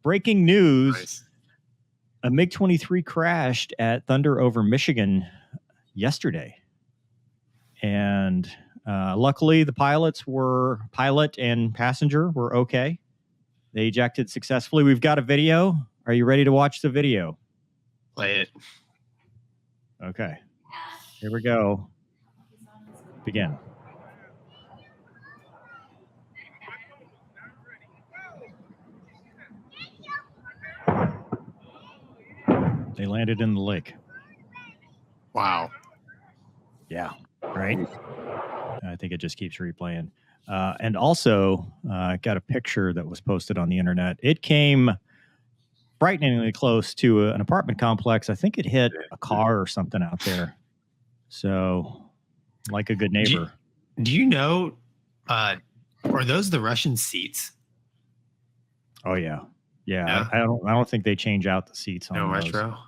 Breaking news. Nice. A MiG-23 crashed at Thunder over Michigan yesterday. And luckily, the pilot and passenger were okay. They ejected successfully. We've got a video. Are you ready to watch the video? Play it. Okay. Here we go. Begin. They landed in the lake. Wow. Yeah. Right. I think it just keeps replaying. And also, got a picture that was posted on the internet. It came frighteningly close to an apartment complex. I think it hit a car or something out there. So, like a good neighbor. Do you know, are those the Russian seats? Oh yeah. Yeah. I don't think they change out the seats on those. Retro.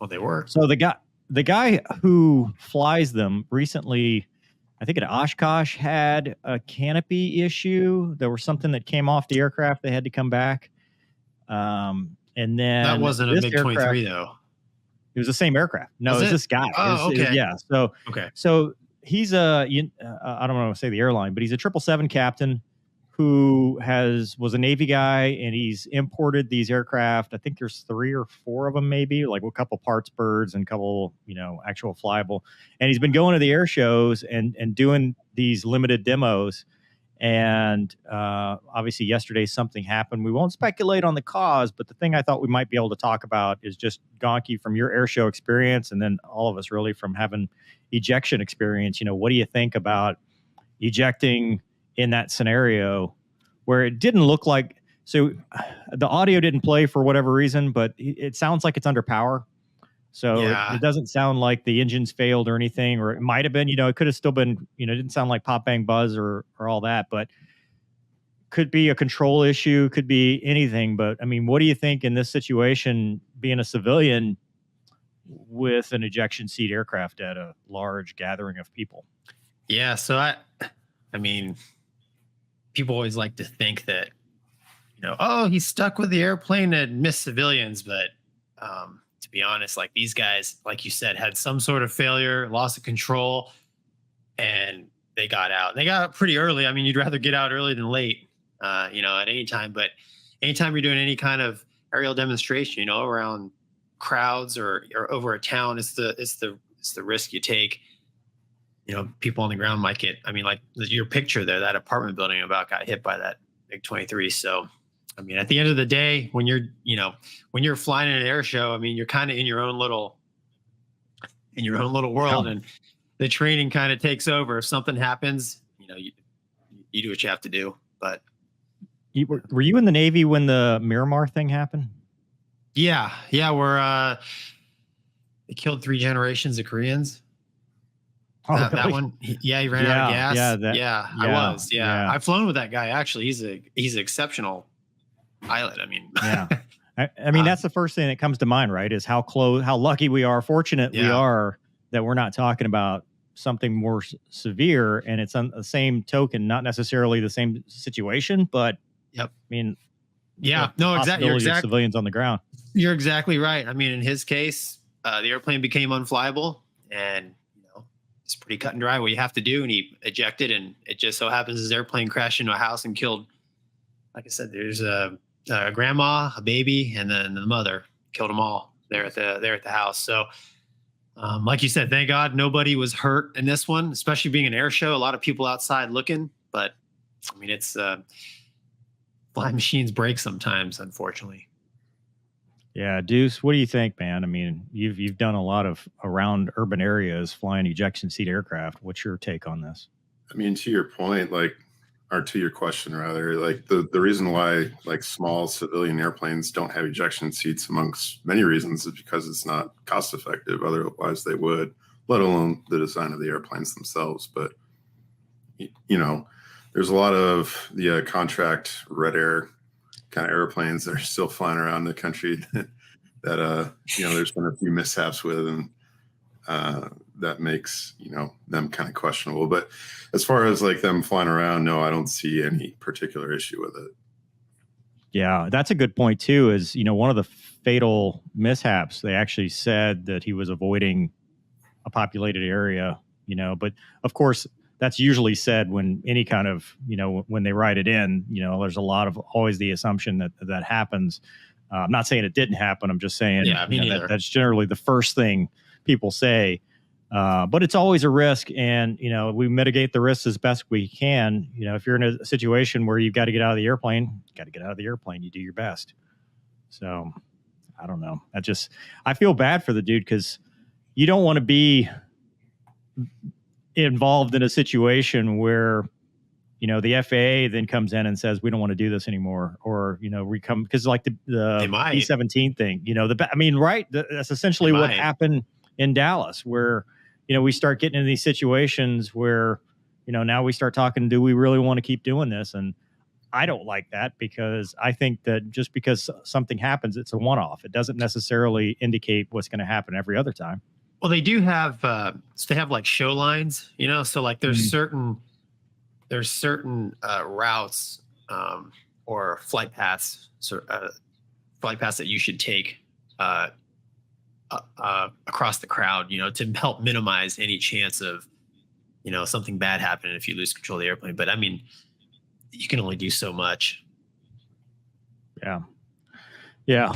Well, they were. So the guy who flies them recently, I think at Oshkosh, had a canopy issue. There was something that came off the aircraft. They had to come back. And then that wasn't a MiG-23 though. It was the same aircraft. No, it was this guy. Oh, okay. Yeah. So he's I don't want to say the airline, but he's a 777 captain who was a Navy guy, and he's imported these aircraft. I think there's 3 or 4 of them, maybe, like a couple parts birds and a couple, actual flyable. And he's been going to the air shows and doing these limited demos. And obviously yesterday something happened. We won't speculate on the cause, but the thing I thought we might be able to talk about is just, Gonky, from your air show experience, and then all of us really from having ejection experience, what do you think about ejecting in that scenario where it didn't look like, so the audio didn't play for whatever reason, but it sounds like it's under power. So it doesn't sound like the engines failed or anything, or it might have been, it could have still been, it didn't sound like pop, bang, buzz or all that, but could be a control issue, could be anything. But I mean, what do you think in this situation, being a civilian with an ejection seat aircraft at a large gathering of people? Yeah. So I mean, people always like to think that, he's stuck with the airplane and missed civilians. But to be honest, like these guys, like you said, had some sort of failure, loss of control, and they got out. They got out pretty early. I mean, you'd rather get out early than late, at any time. But anytime you're doing any kind of aerial demonstration, around crowds or over a town, it's the risk you take. People on the ground might get, like your picture there, that apartment building about got hit by that MiG-23. So, I mean, at the end of the day, when you're flying in an air show, you're kind of in your own little world, and the training kind of takes over. If something happens, you do what you have to do. But were you in the Navy when the Miramar thing happened? Yeah. They killed 3 generations of Koreans. Oh, that one, he ran out of gas. I was. I've flown with that guy. Actually, he's an exceptional pilot. That's the first thing that comes to mind, right? Is how lucky we are, fortunate we are that we're not talking about something more severe. And it's on the same token, not necessarily the same situation, but exactly. Civilians on the ground. You're exactly right. In his case, the airplane became unflyable, and it's pretty cut and dry what you have to do. And he ejected, and it just so happens his airplane crashed into a house and killed, like I said, there's a grandma, a baby, and then the mother. Killed them all there at the house. So, like you said, thank God nobody was hurt in this one, especially being an air show. A lot of people outside looking, but it's flying machines break sometimes, unfortunately. Yeah, Deuce, what do you think, man? You've done a lot of around urban areas flying ejection seat aircraft. What's your take on this? To your point, or to your question rather, the reason why small civilian airplanes don't have ejection seats, amongst many reasons, is because it's not cost effective. Otherwise they would, let alone the design of the airplanes themselves. But there's a lot of the contract red air kind of airplanes that are still flying around the country that there's been a few mishaps with, and that makes them kind of questionable. But as far as them flying around, no, I don't see any particular issue with it. Yeah, that's a good point too. Is, you know, one of the fatal mishaps, they actually said that he was avoiding a populated area, you know, but of course that's usually said when any kind of, you know, when they write it in, you know, there's a lot of always the assumption that that happens. I'm not saying it didn't happen. I'm just saying, Yeah, me neither. that's generally the first thing people say. But it's always a risk, and you know, we mitigate the risks as best we can. You know, if you're in a situation where you've got to get out of the airplane, you got to get out of the airplane. You do your best. So I don't know. I feel bad for the dude, because you don't want to be involved in a situation where, you know, the FAA then comes in and says, we don't want to do this anymore. Or, you know, we come, because like the B-17 thing, you know, I mean, right. That's essentially what happened in Dallas, where, you know, we start getting in these situations where, you know, now we start talking, do we really want to keep doing this? And I don't like that, because I think that just because something happens, it's a one-off. It doesn't necessarily indicate what's going to happen every other time. Well, they do have, so they have like show lines, you know, so like there's certain routes or flight paths that you should take across the crowd, you know, to help minimize any chance of, you know, something bad happening if you lose control of the airplane. But I mean, you can only do so much. Yeah.